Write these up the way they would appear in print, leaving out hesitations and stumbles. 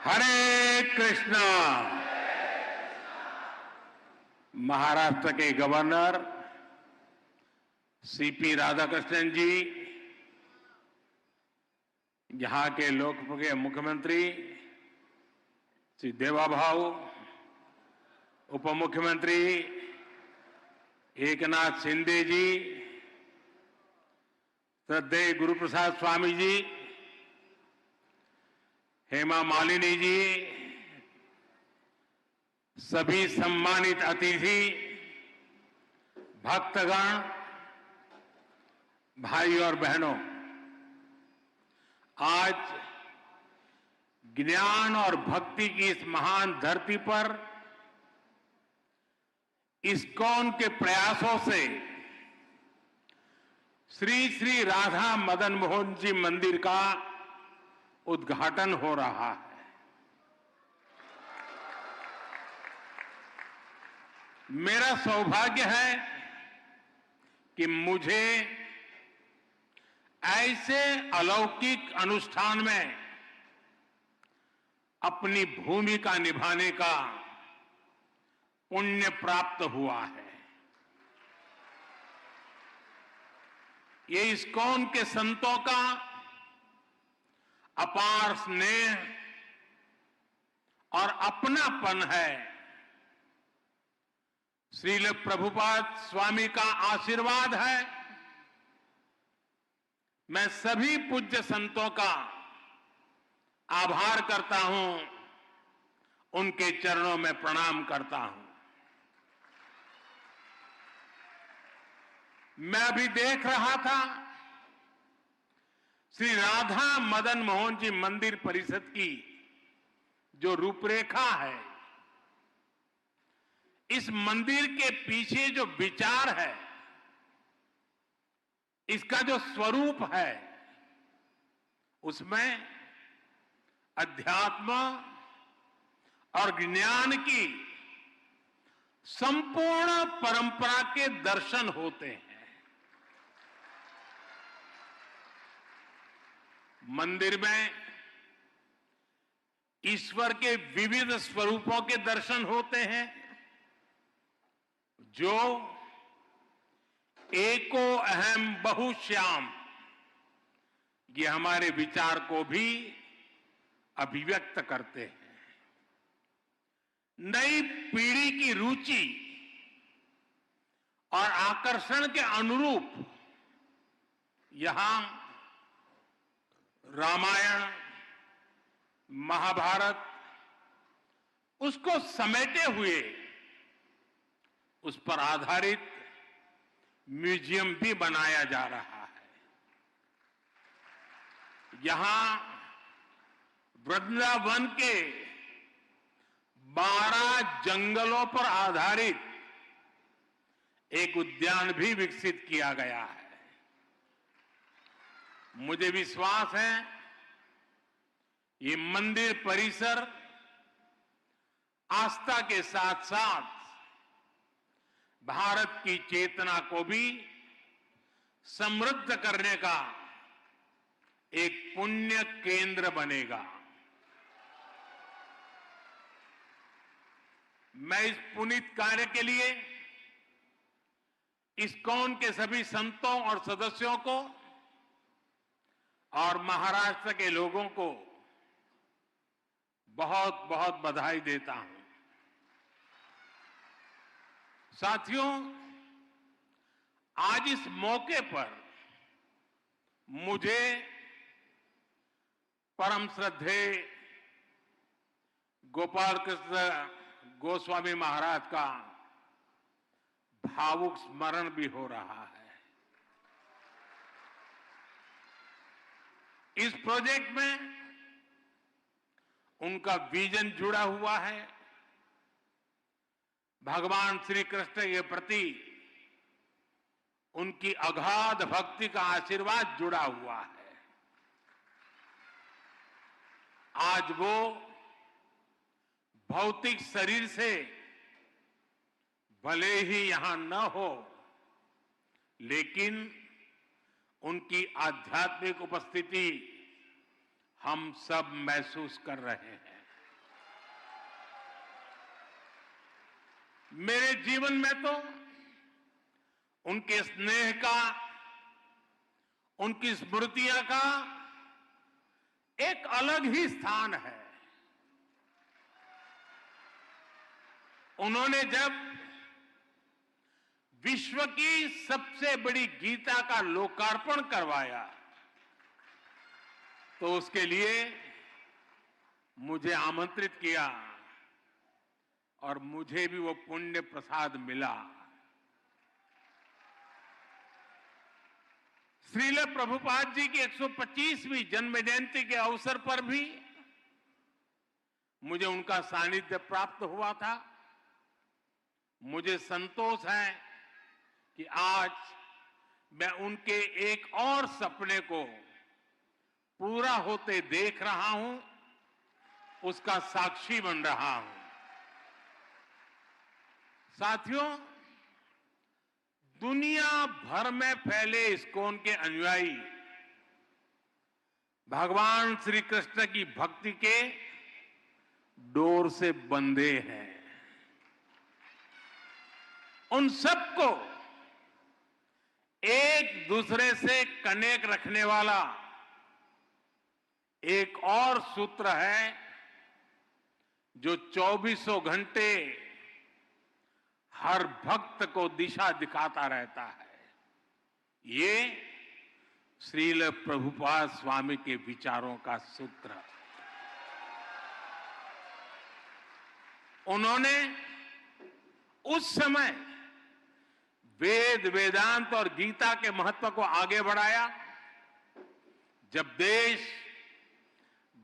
हरे कृष्णा। महाराष्ट्र के governor CP Radhakrishnan जी, यहां के लोकप्रिय मुख्यमंत्री श्री देवाभाऊ, उप मुख्यमंत्री एकनाथ शिंदे जी, श्रद्धेय गुरुप्रसाद स्वामी जी, हेमा मालिनी जी, सभी सम्मानित अतिथि, भक्तगण, भाई और बहनों, आज ज्ञान और भक्ति की इस महान धरती पर इस्कॉन के प्रयासों से श्री श्री राधा मदन मोहन जी मंदिर का उद्घाटन हो रहा है। मेरा सौभाग्य है कि मुझे ऐसे अलौकिक अनुष्ठान में अपनी भूमिका निभाने का पुण्य प्राप्त हुआ है। ये इस्कॉन के संतों का अपार स्नेह और अपनापन है। श्रील प्रभुपाद स्वामी का आशीर्वाद है। मैं सभी पूज्य संतों का आभार करता हूं, उनके चरणों में प्रणाम करता हूं। मैं अभी देख रहा था श्री राधा मदन मोहन जी मंदिर परिषद की जो रूपरेखा है, इस मंदिर के पीछे जो विचार है, इसका जो स्वरूप है, उसमें अध्यात्म और ज्ञान की संपूर्ण परंपरा के दर्शन होते हैं। मंदिर में ईश्वर के विविध स्वरूपों के दर्शन होते हैं, जो एको अहम बहुश्याम, ये हमारे विचार को भी अभिव्यक्त करते हैं। नई पीढ़ी की रुचि और आकर्षण के अनुरूप यहां रामायण, महाभारत, उसको समेटे हुए उस पर आधारित म्यूजियम भी बनाया जा रहा है। यहां वृंदावन के 12 जंगलों पर आधारित एक उद्यान भी विकसित किया गया है। मुझे विश्वास है ये मंदिर परिसर आस्था के साथ साथ भारत की चेतना को भी समृद्ध करने का एक पुण्य केंद्र बनेगा। मैं इस पुनीत कार्य के लिए इस्कॉन के सभी संतों और सदस्यों को और महाराष्ट्र के लोगों को बहुत बहुत बधाई देता हूं। साथियों, आज इस मौके पर मुझे परम श्रद्धेय गोपाल कृष्ण गोस्वामी महाराज का भावुक स्मरण भी हो रहा है। इस प्रोजेक्ट में उनका विजन जुड़ा हुआ है। भगवान श्री कृष्ण के प्रति उनकी अगाध भक्ति का आशीर्वाद जुड़ा हुआ है। आज वो भौतिक शरीर से भले ही यहां न हो, लेकिन उनकी आध्यात्मिक उपस्थिति हम सब महसूस कर रहे हैं। मेरे जीवन में तो उनके स्नेह का, उनकी स्मृतियां का एक अलग ही स्थान है। उन्होंने जब विश्व की सबसे बड़ी गीता का लोकार्पण करवाया तो उसके लिए मुझे आमंत्रित किया और मुझे भी वो पुण्य प्रसाद मिला। श्रील प्रभुपाद जी की 125वीं जन्म जयंती के अवसर पर भी मुझे उनका सानिध्य प्राप्त हुआ था। मुझे संतोष है कि आज मैं उनके एक और सपने को पूरा होते देख रहा हूं, उसका साक्षी बन रहा हूं। साथियों, दुनिया भर में फैले इस्कॉन के अनुयायी भगवान श्री कृष्ण की भक्ति के डोर से बंधे हैं। उन सबको एक दूसरे से कनेक्ट रखने वाला एक और सूत्र है जो 24 घंटे हर भक्त को दिशा दिखाता रहता है। ये श्रील प्रभुपाद स्वामी के विचारों का सूत्र। उन्होंने उस समय वेद, वेदांत और गीता के महत्व को आगे बढ़ाया जब देश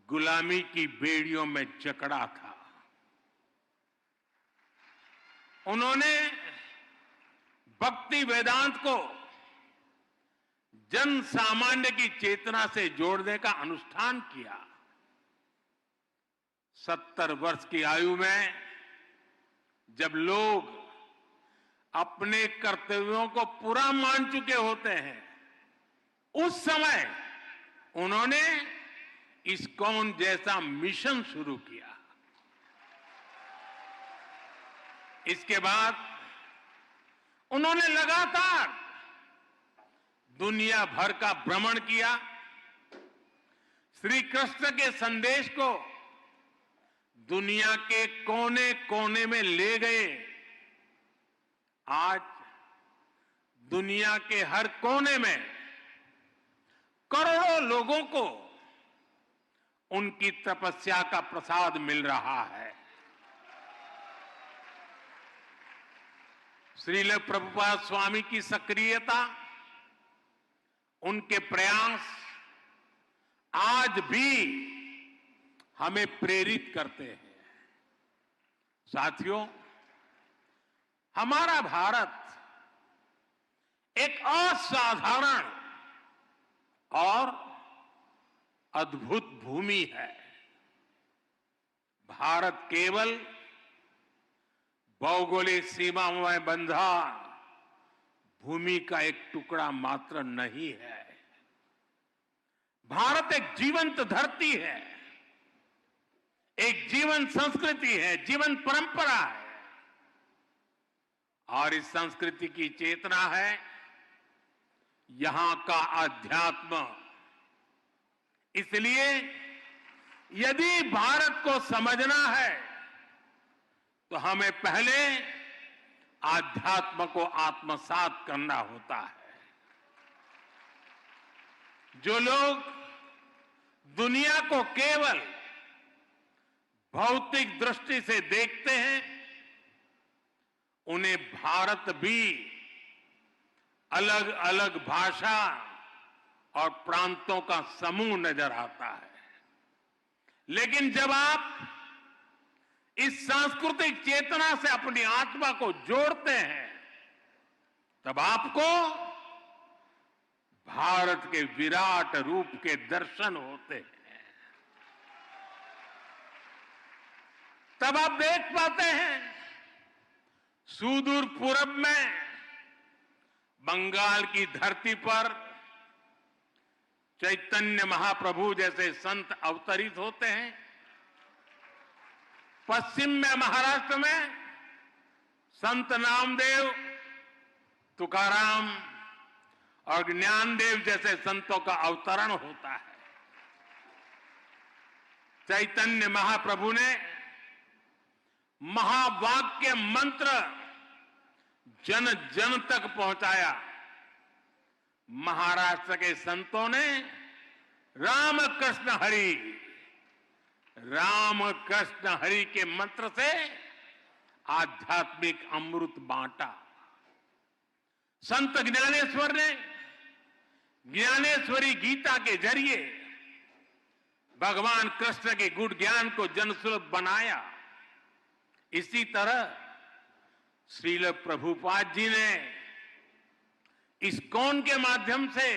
गुलामी की बेड़ियों में जकड़ा था। उन्होंने भक्ति वेदांत को जन सामान्य की चेतना से जोड़ने का अनुष्ठान किया। 70 वर्ष की आयु में जब लोग अपने कर्तव्यों को पूरा मान चुके होते हैं, उस समय उन्होंने इस्कॉन जैसा मिशन शुरू किया। इसके बाद उन्होंने लगातार दुनिया भर का भ्रमण किया, श्री कृष्ण के संदेश को दुनिया के कोने कोने में ले गए। आज दुनिया के हर कोने में करोड़ों लोगों को उनकी तपस्या का प्रसाद मिल रहा है। श्रील प्रभुपाद स्वामी की सक्रियता, उनके प्रयास आज भी हमें प्रेरित करते हैं। साथियों, हमारा भारत एक असाधारण और अद्भुत भूमि है। भारत केवल भौगोलिक सीमाओं में बंधा भूमि का एक टुकड़ा मात्र नहीं है। भारत एक जीवंत धरती है, एक जीवन संस्कृति है, जीवन परंपरा है और इस संस्कृति की चेतना है यहां का अध्यात्म। इसलिए यदि भारत को समझना है तो हमें पहले आध्यात्म को आत्मसात करना होता है। जो लोग दुनिया को केवल भौतिक दृष्टि से देखते हैं, उन्हें भारत भी अलग अलग भाषा और प्रांतों का समूह नजर आता है। लेकिन जब आप इस सांस्कृतिक चेतना से अपनी आत्मा को जोड़ते हैं, तब आपको भारत के विराट रूप के दर्शन होते हैं। तब आप देख पाते हैं सुदूर पूरब में बंगाल की धरती पर चैतन्य महाप्रभु जैसे संत अवतरित होते हैं। पश्चिम में महाराष्ट्र में संत नामदेव, तुकाराम और ज्ञानदेव जैसे संतों का अवतरण होता है। चैतन्य महाप्रभु ने महावाक्य मंत्र जन जन तक पहुंचाया। महाराष्ट्र के संतों ने राम कृष्ण हरि के मंत्र से आध्यात्मिक अमृत बांटा। संत ज्ञानेश्वर ने ज्ञानेश्वरी गीता के जरिए भगवान कृष्ण के गुण ज्ञान को जनसुलभ बनाया। इसी तरह श्रील प्रभुपाद जी ने इस्कॉन के माध्यम से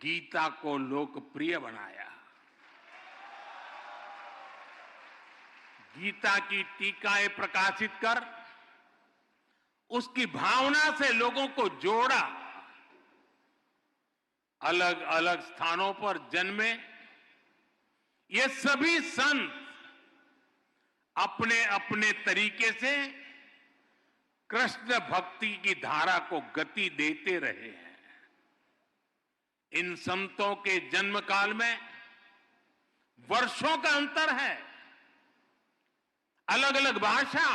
गीता को लोकप्रिय बनाया। गीता की टीकाएं प्रकाशित कर उसकी भावना से लोगों को जोड़ा। अलग अलग स्थानों पर जन्मे ये सभी संत अपने अपने तरीके से कृष्ण भक्ति की धारा को गति देते रहे हैं। इन संतों के जन्म काल में वर्षों का अंतर है, अलग अलग भाषा,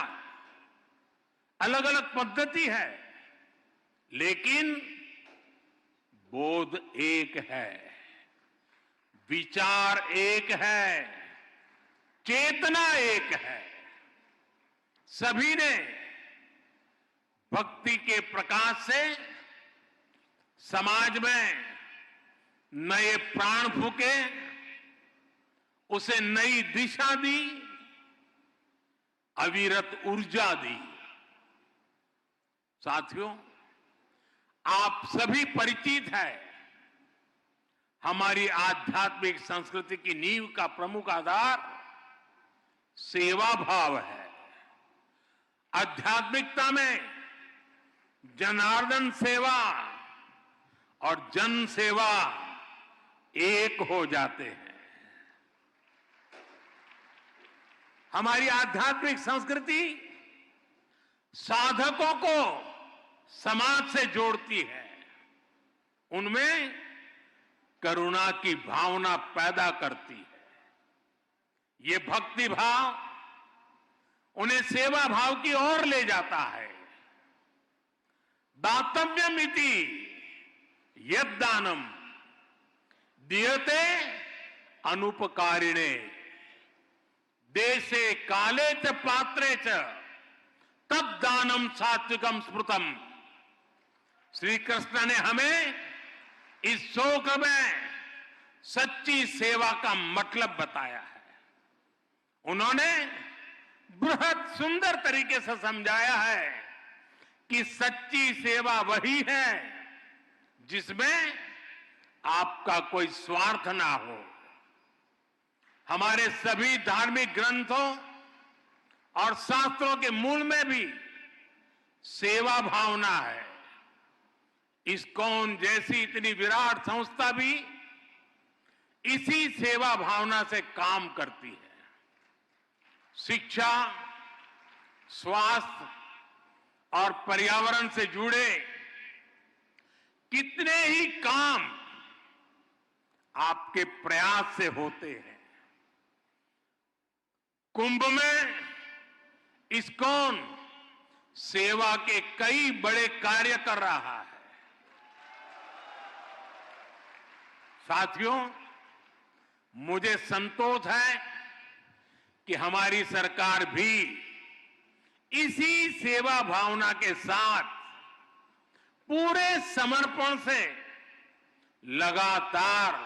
अलग अलग पद्धति है, लेकिन बोध एक है, विचार एक है, चेतना एक है। सभी ने भक्ति के प्रकाश से समाज में नए प्राण फूके, उसे नई दिशा दी, अविरत ऊर्जा दी। साथियों, आप सभी परिचित हैं, हमारी आध्यात्मिक संस्कृति की नींव का प्रमुख आधार सेवा भाव है। आध्यात्मिकता में जनार्दन सेवा और जन सेवा एक हो जाते हैं। हमारी आध्यात्मिक संस्कृति साधकों को समाज से जोड़ती है, उनमें करुणा की भावना पैदा करती है। ये भक्ति भाव उन्हें सेवा भाव की ओर ले जाता है। दातव्यमिति यद्दानम दीयते अनुपकारिणे देशे काले च पात्रे च तद दानम सात्विकम स्मृतम। श्री कृष्ण ने हमें इस श्लोक में सच्ची सेवा का मतलब बताया है। उन्होंने बृहद सुंदर तरीके से समझाया है कि सच्ची सेवा वही है जिसमें आपका कोई स्वार्थ ना हो। हमारे सभी धार्मिक ग्रंथों और शास्त्रों के मूल में भी सेवा भावना है। इस्कॉन जैसी इतनी विराट संस्था भी इसी सेवा भावना से काम करती है। शिक्षा, स्वास्थ्य और पर्यावरण से जुड़े कितने ही काम आपके प्रयास से होते हैं। कुंभ में इस्कॉन सेवा के कई बड़े कार्य कर रहा है। साथियों, मुझे संतोष है कि हमारी सरकार भी इसी सेवा भावना के साथ पूरे समर्पण से लगातार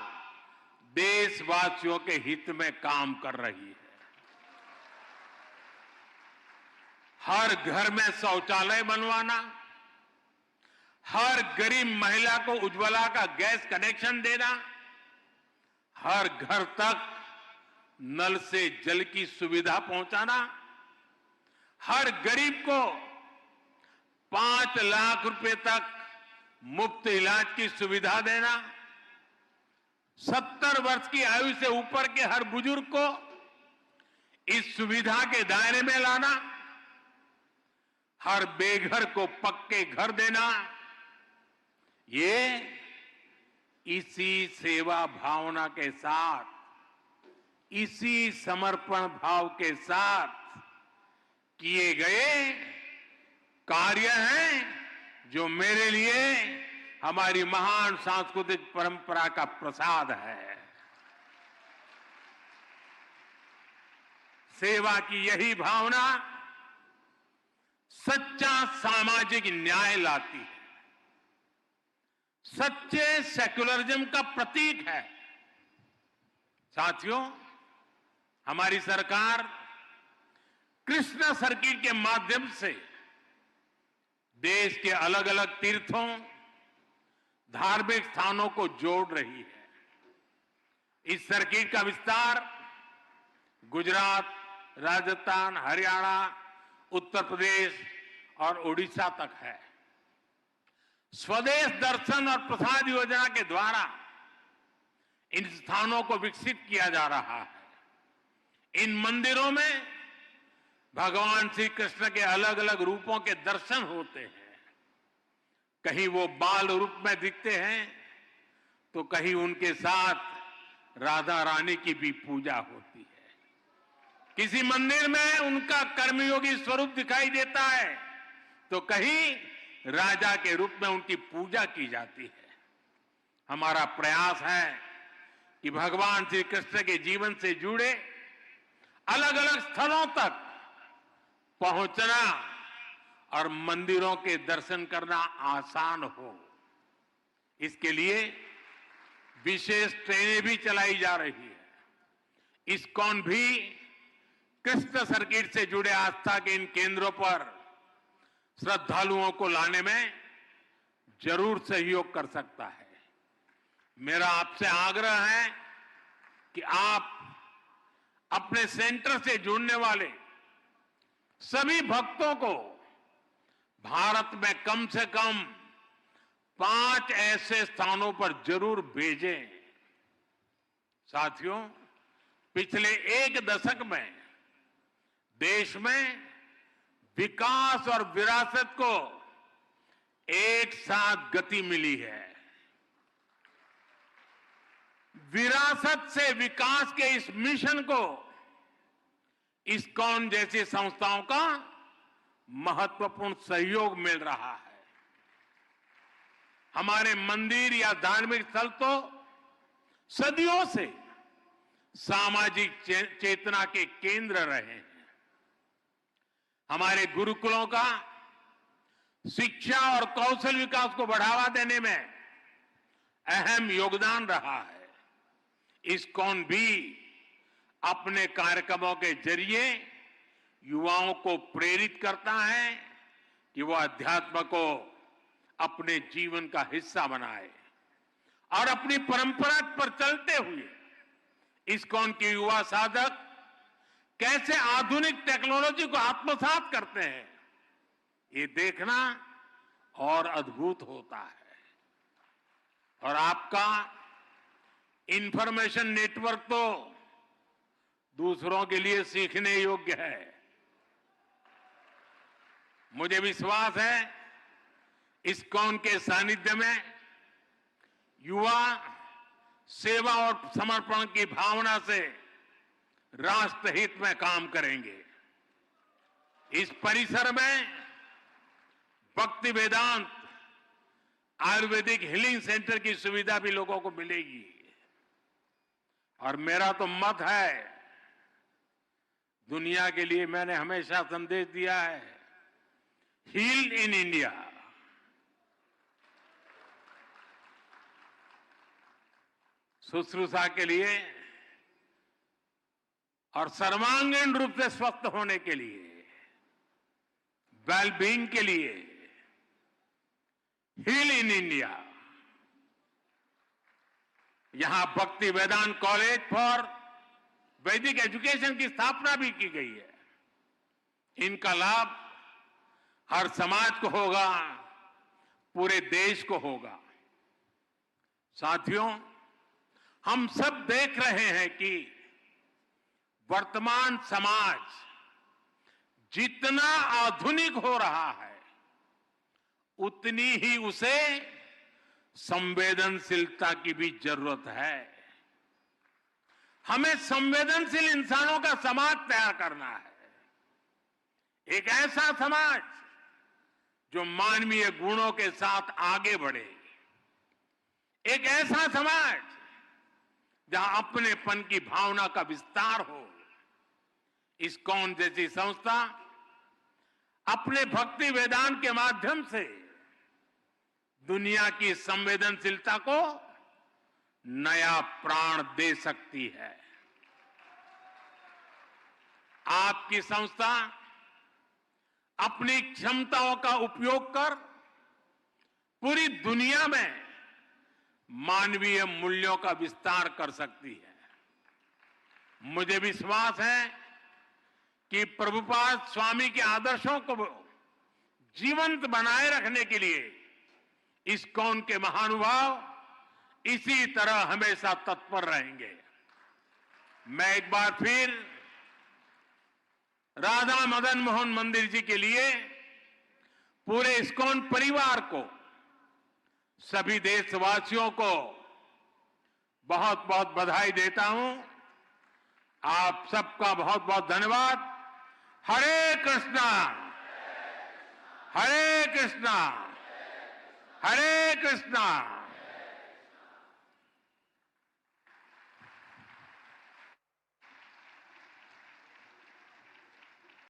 देशवासियों के हित में काम कर रही है। हर घर में शौचालय बनवाना, हर गरीब महिला को उज्ज्वला का गैस कनेक्शन देना, हर घर तक नल से जल की सुविधा पहुंचाना, हर गरीब को 5 लाख रुपए तक मुफ्त इलाज की सुविधा देना, 70 वर्ष की आयु से ऊपर के हर बुजुर्ग को इस सुविधा के दायरे में लाना, हर बेघर को पक्के घर देना, ये इसी सेवा भावना के साथ, इसी समर्पण भाव के साथ किए गए कार्य हैं जो मेरे लिए हमारी महान सांस्कृतिक परंपरा का प्रसाद है। सेवा की यही भावना सच्चा सामाजिक न्याय लाती है, सच्चे सेक्युलरिज्म का प्रतीक है। साथियों, हमारी सरकार कृष्णा सर्किट के माध्यम से देश के अलग अलग तीर्थों, धार्मिक स्थानों को जोड़ रही है। इस सर्किट का विस्तार गुजरात, राजस्थान, हरियाणा, उत्तर प्रदेश और उड़ीसा तक है। स्वदेश दर्शन और प्रसाद योजना के द्वारा इन स्थानों को विकसित किया जा रहा है। इन मंदिरों में भगवान श्री कृष्ण के अलग अलग रूपों के दर्शन होते हैं। कहीं वो बाल रूप में दिखते हैं तो कहीं उनके साथ राधा रानी की भी पूजा होती है। किसी मंदिर में उनका कर्मयोगी स्वरूप दिखाई देता है तो कहीं राजा के रूप में उनकी पूजा की जाती है। हमारा प्रयास है कि भगवान श्री कृष्ण के जीवन से जुड़े अलग अलग स्थलों तक पहुंचना और मंदिरों के दर्शन करना आसान हो। इसके लिए विशेष ट्रेनें भी चलाई जा रही है। इस्कॉन भी कृष्ण सर्किट से जुड़े आस्था के इन केंद्रों पर श्रद्धालुओं को लाने में जरूर सहयोग कर सकता है। मेरा आपसे आग्रह है कि आप अपने सेंटर से जुड़ने वाले सभी भक्तों को भारत में कम से कम 5 ऐसे स्थानों पर जरूर भेजें। साथियों, पिछले 1 दशक में देश में विकास और विरासत को एक साथ गति मिली है। विरासत से विकास के इस मिशन को इस्कॉन जैसी संस्थाओं का महत्वपूर्ण सहयोग मिल रहा है। हमारे मंदिर या धार्मिक स्थल तो सदियों से सामाजिक चेतना के केंद्र रहे हैं। हमारे गुरुकुलों का शिक्षा और कौशल विकास को बढ़ावा देने में अहम योगदान रहा है। इस्कॉन भी अपने कार्यक्रमों के जरिए युवाओं को प्रेरित करता है कि वो अध्यात्म को अपने जीवन का हिस्सा बनाए और अपनी परंपरा पर चलते हुए इस्कॉन के युवा साधक कैसे आधुनिक टेक्नोलॉजी को आत्मसात करते हैं, ये देखना और अद्भुत होता है। और आपका इंफॉर्मेशन नेटवर्क तो दूसरों के लिए सीखने योग्य है। मुझे विश्वास है इस्कॉन के सानिध्य में युवा सेवा और समर्पण की भावना से राष्ट्र हित में काम करेंगे। इस परिसर में भक्ति वेदांत आयुर्वेदिक हीलिंग सेंटर की सुविधा भी लोगों को मिलेगी। और मेरा तो मत है, दुनिया के लिए मैंने हमेशा संदेश दिया है, हील इन इंडिया। शुश्रूषा के लिए और सर्वांगीण रूप से स्वस्थ होने के लिए, वेलबींग के लिए हील इन इंडिया। यहां भक्ति वेदांत कॉलेज फॉर वैदिक एजुकेशन की स्थापना भी की गई है। इनका लाभ हर समाज को होगा, पूरे देश को होगा। साथियों, हम सब देख रहे हैं कि वर्तमान समाज जितना आधुनिक हो रहा है उतनी ही उसे संवेदनशीलता की भी जरूरत है। हमें संवेदनशील इंसानों का समाज तैयार करना है। एक ऐसा समाज जो मानवीय गुणों के साथ आगे बढ़े। एक ऐसा समाज जहां अपनेपन की भावना का विस्तार हो। इस्कॉन जैसी संस्था अपने भक्ति वेदांत के माध्यम से दुनिया की संवेदनशीलता को नया प्राण दे सकती है। आपकी संस्था अपनी क्षमताओं का उपयोग कर पूरी दुनिया में मानवीय मूल्यों का विस्तार कर सकती है। मुझे विश्वास है कि प्रभुपाद स्वामी के आदर्शों को जीवंत बनाए रखने के लिए इस्कॉन के महानुभाव इसी तरह हमेशा तत्पर रहेंगे। मैं एक बार फिर राधा मदन मोहन मंदिर जी के लिए पूरे इस्कॉन परिवार को, सभी देशवासियों को बहुत बहुत बधाई देता हूं। आप सबका बहुत बहुत धन्यवाद। हरे कृष्णा, हरे कृष्णा, हरे कृष्णा।